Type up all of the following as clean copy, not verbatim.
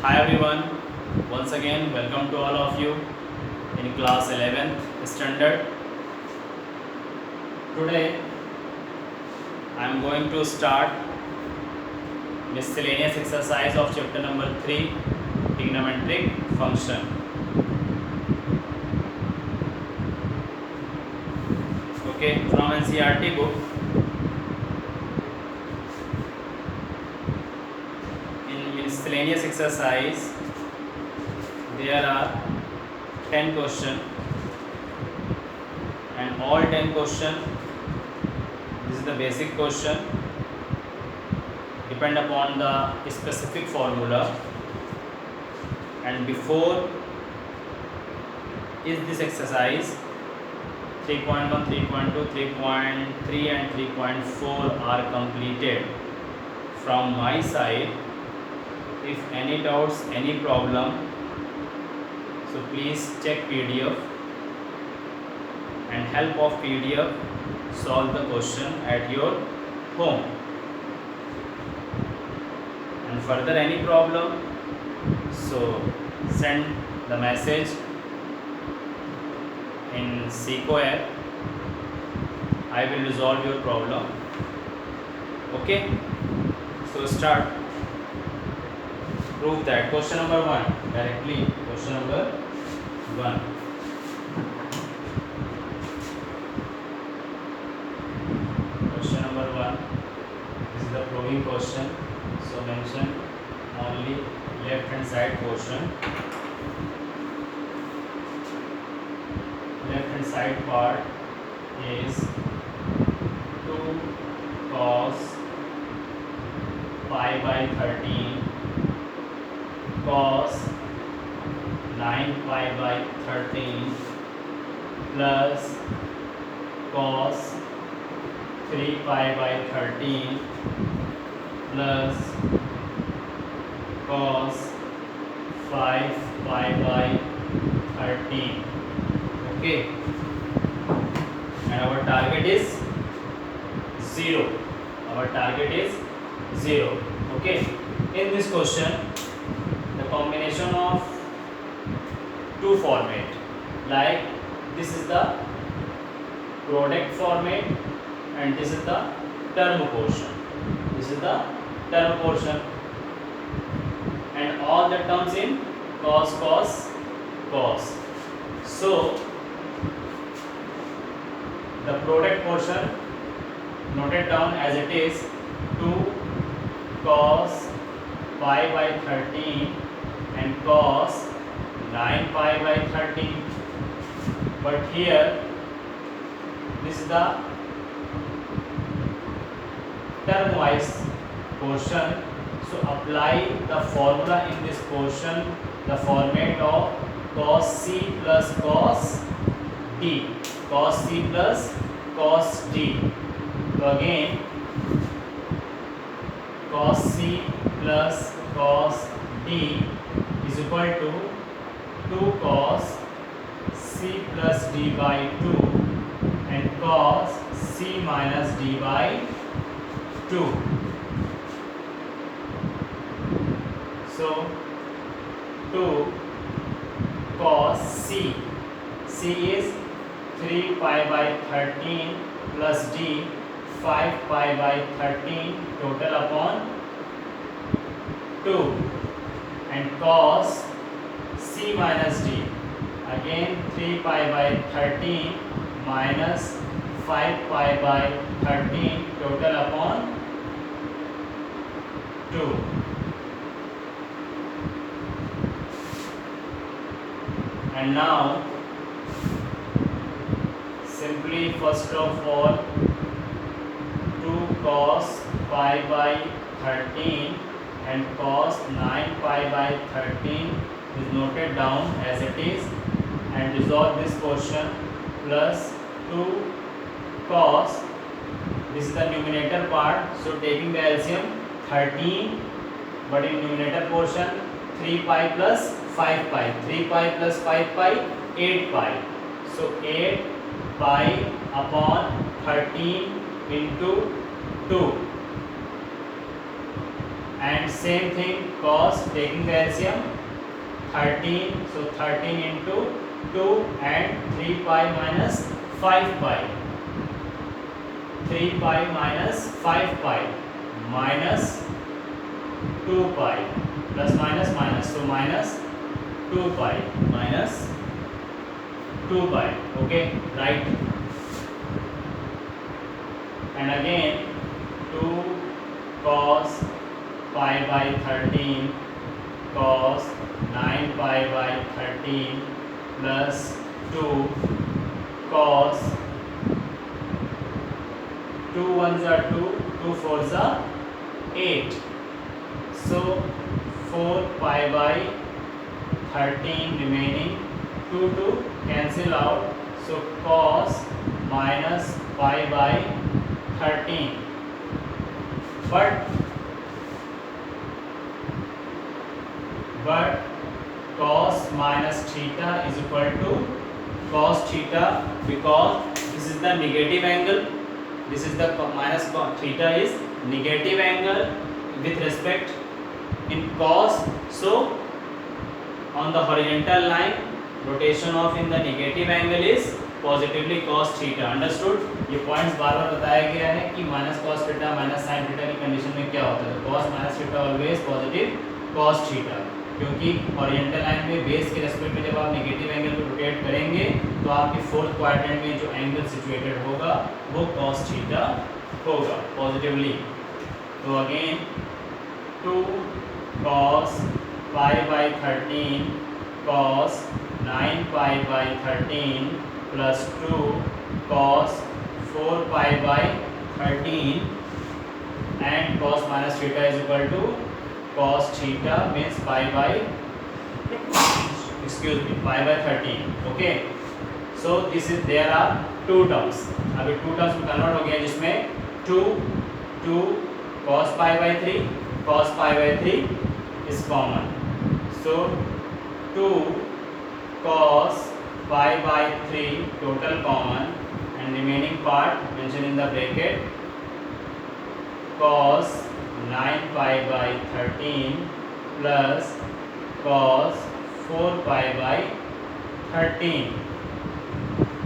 Hi everyone, once again welcome to all of you in class 11th standard. Today I am going to start miscellaneous exercise of chapter number 3, trigonometric function. Okay, from NCERT book. In miscellaneous exercise there are 10 questions, and all 10 questions, this is the basic question, depend upon the specific formula. And before is this exercise 3.1, 3.2, 3.3 and 3.4 are completed. From my side, if any doubts, any problem, so please check PDF and help of PDF solve the question at your home. And further any problem, so send the message in Seco app. I will resolve your problem. Okay, so start. Prove that. Question number 1 directly. Question number 1. Question number 1. This is the proving question. So mention only left hand side portion. Left hand side part is 2 cos pi by 13 cos 9 pi by 13 plus cos 3 pi by 13 plus cos 5 pi by 13. Okay, and our target is 0. Our target is 0. Okay, in this question the combination of two format, like this is the product format and this is the term portion. This is the term portion, and all the terms in cos, cos, cos. So the product portion noted down as it is 2 cos pi by 13 and cos 9 pi by 13. But here this is the term wise portion, so apply the formula in this portion, the format of cos C plus cos D, cos C plus cos D. So again cos C plus cos D is equal to 2 cos C plus D by 2 and cos C minus D by 2. So 2 cos C, C is 3 pi by 13 plus D 5 pi by 13 total upon 2, and cos C minus D, again 3 pi by 13 minus 5 pi by 13 total upon 2. And now simply first of all 2 cos pi by 13 and cos 9 pi by 13 is noted down as it is, and resolve this portion, plus 2 cos, this is the numerator part, so taking the LCM 13, but in numerator portion 3 pi plus 5 pi, 3 pi plus 5 pi 8 pi, so 8 pi upon 13 into 2, and same thing cos, taking the LCM 13, so 13 into 2 and 3 pi minus 5 pi, 3 pi minus 5 pi minus 2 pi, plus minus minus, so minus 2 pi minus 2 pi, okay, right. And again 2 cos pi by 13 cos 9 pi by 13 plus 2 cos 2 ones are 2, 2 fours are 8, so 4 pi by 13 remaining, 2 to cancel out, so cos minus pi by 13, but cos minus theta is equal to cos theta, because this is the negative angle, this is the minus theta is negative angle with respect in cos, so on the horizontal line rotation of in the negative angle is positively cos theta, understood. ये points बार बार बताया गया है कि minus cos theta minus sin theta की condition में क्या होता है, तो cos minus theta always positive cos theta, क्योंकि ओरिएंटल लाइन में बेस के रेस्पेक्ट में जब आप नेगेटिव एंगल को रोटेट करेंगे तो आपके फोर्थ क्वाड्रेंट में जो एंगल सिचुएटेड होगा वो cos थीटा होगा पॉजिटिवली। तो again 2 cos pi by 13 cos 9 pi by 13 plus 2 cos 4 pi by 13 and cos minus theta is equal to cos theta means pi by pi by 13, okay, so this is there are two terms, अभी two terms में convert हो गया जिसमें 2 cos pi by 3 cos pi by 3 is common, so 2 cos pi by 3 total common and remaining part mentioned in the bracket cos 9 pi by 13 plus cos 4 pi by 13.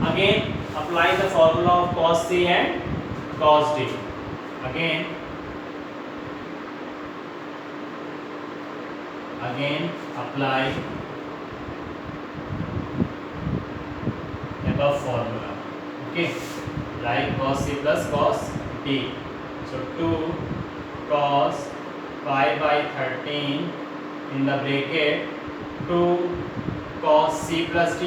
Again apply the formula of cos C and cos D. Again apply above formula, okay, like cos C plus cos D. So 2 cos pi by 13 in the bracket 2 cos C plus D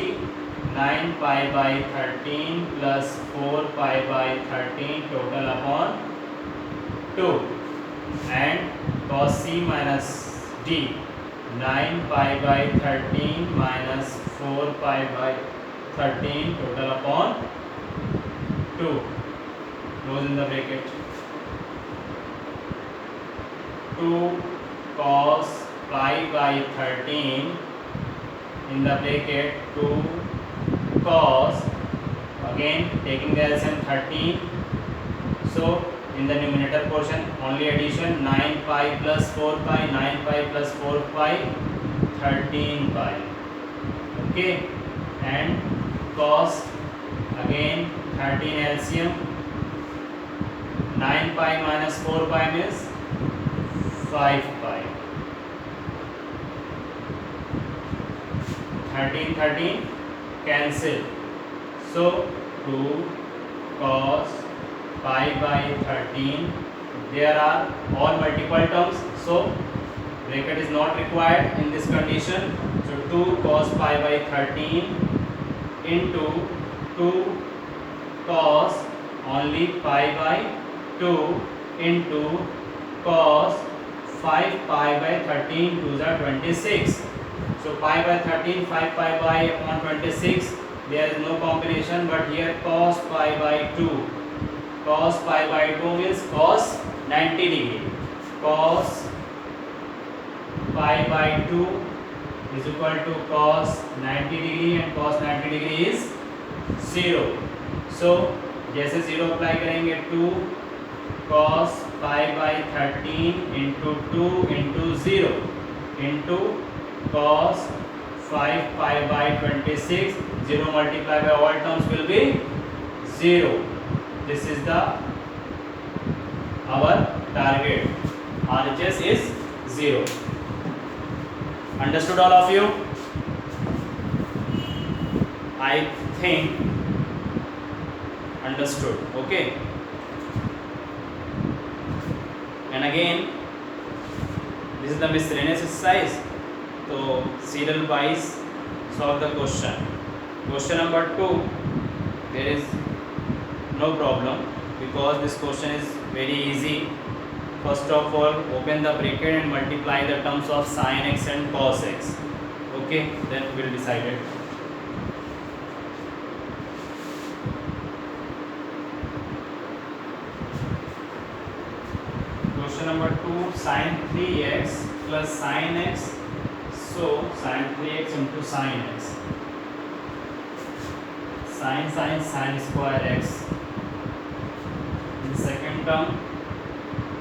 9 pi by 13 plus 4 pi by 13 total upon 2 and cos C minus D 9 pi by 13 minus 4 pi by 13 total upon 2 close in the bracket 2 cos pi by 13 in the bracket 2 cos, again taking the LCM 13, so in the numerator portion only addition 9 pi plus 4 pi 9 pi plus 4 pi 13 pi, okay, and cos again 13 LCM 9 pi minus 4 pi means 5 pi 13 cancel, so 2 cos pi by 13, there are all multiple terms, so bracket is not required in this condition, so 2 cos pi by 13 into 2 cos only pi by 2 into cos 5 pi by 13 2s are 26, so pi by 13 5 pi by upon 26, there is no combination, but here cos pi by 2, cos pi by 2 means cos 90 degree, cos pi by 2 is equal to cos 90 degree and cos 90 degree is 0, so जैसे 0 apply करेंगे 2 cos pi by 13 into 2 into 0 into cos 5 pi by 26. 0 multiplied by all terms will be 0. This is the our target. RHS is 0. Understood all of you? I think understood. Okay. And again, this is the miscellaneous exercise. So serial wise solve the question. Question number 2, there is no problem because this question is very easy. First of all, open the bracket and multiply the terms of sin x and cos x. Okay, then we will decide it. Question number 2, sin 3x plus sin x. So sin 3x into sin x. Sin square x. In the second term,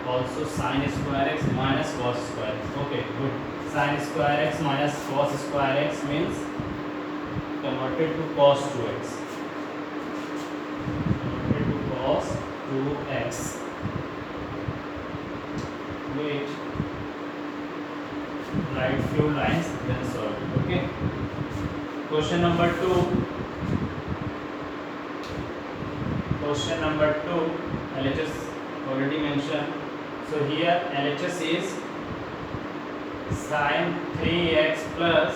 also sin square x minus cos square x. Okay, good. Sin square x minus cos square x means converted to cos 2x. Converted to cos 2x. Wait. Write few lines, then solve it. Okay. Question number 2. Question number 2. LHS already mentioned. So here LHS is sin 3x plus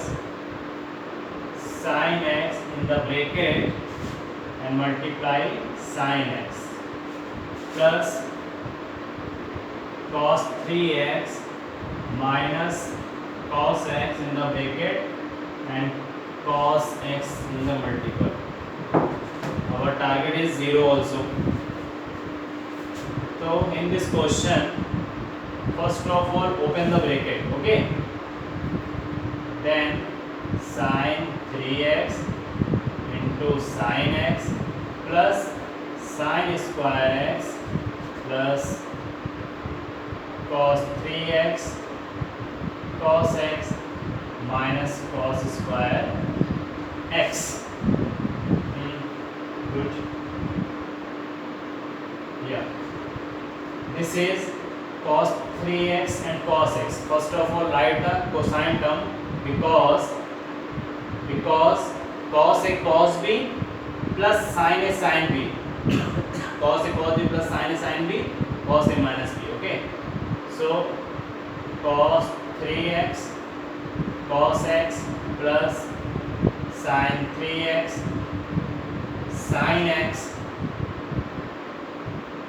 sin x in the bracket and multiply sin x plus cos 3x minus cos x in the bracket and cos x in the multiple. Our target is 0 also. So in this question, first of all open the bracket. Okay, then sin 3x into sin x plus sin square x plus cos 3x cos x minus cos square x. Good. Yeah. This is cos 3x and cos x. First of all, write the cosine term because cos a cos b plus sin a sin b. Cos a cos b plus sin a sin b, cos a minus b. Okay. So cos 3x cos x plus sin 3x sin x,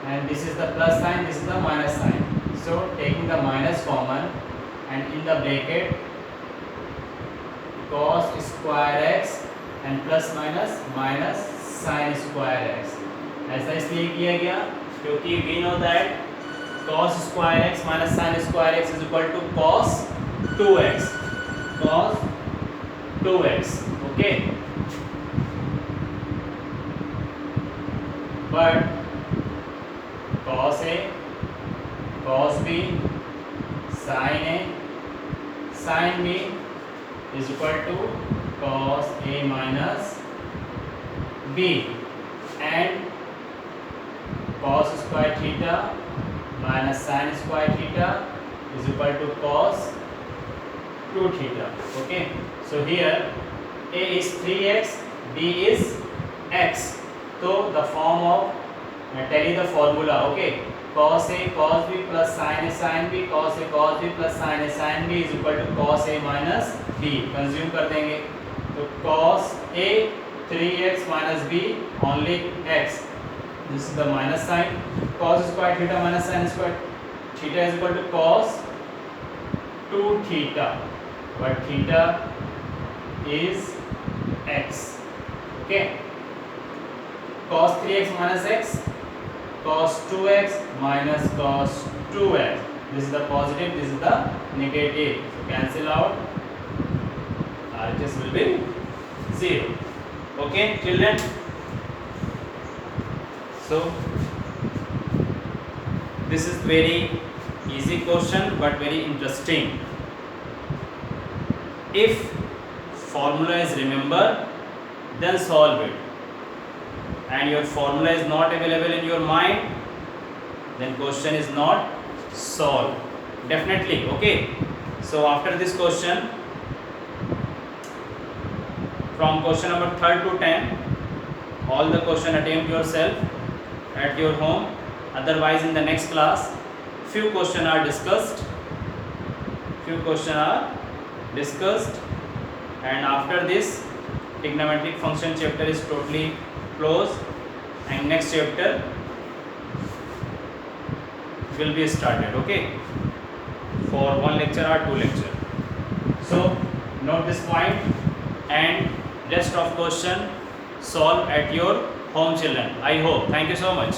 and this is the plus sign, this is the minus sign. So taking the minus common and in the bracket cos square x and plus minus minus sin square x. ऐसा इसलिए किया गया क्योंकि we know that cos square x minus sin square x is equal to cos 2x. Cos 2x. Okay. But cos a cos b sin a sin b is equal to cos a minus b, and cos square theta minus sin square theta is equal to cos 2 theta. Okay, so here a is 3x, b is x. So the form of, tell you the formula. Okay, cos a cos b plus sin a sin b, cos a cos b plus sin a sin b is equal to cos a minus b. Consume कर देंगे तो cos a 3x minus b only x. This is the minus sign. Cos square theta minus sin square theta is equal to cos 2 theta, but theta is x. Okay. Cos 3x minus x, cos 2x minus cos 2x. This is the positive, this is the negative. So cancel out. RHS will be 0. Okay, children. So This is very easy question but very interesting. If formula is remember, then solve it, and your formula is not available in your mind, then question is not solved. Definitely. Okay, so after this question, from question number 3rd to 10, all the question attempt yourself at your home. Otherwise, in the next class, few questions are discussed. And after this, trigonometric function chapter is totally closed, and next chapter will be started. Okay, for one lecture or two lecture. So note this point, and rest of question solve at your home, children. I hope. Thank you so much.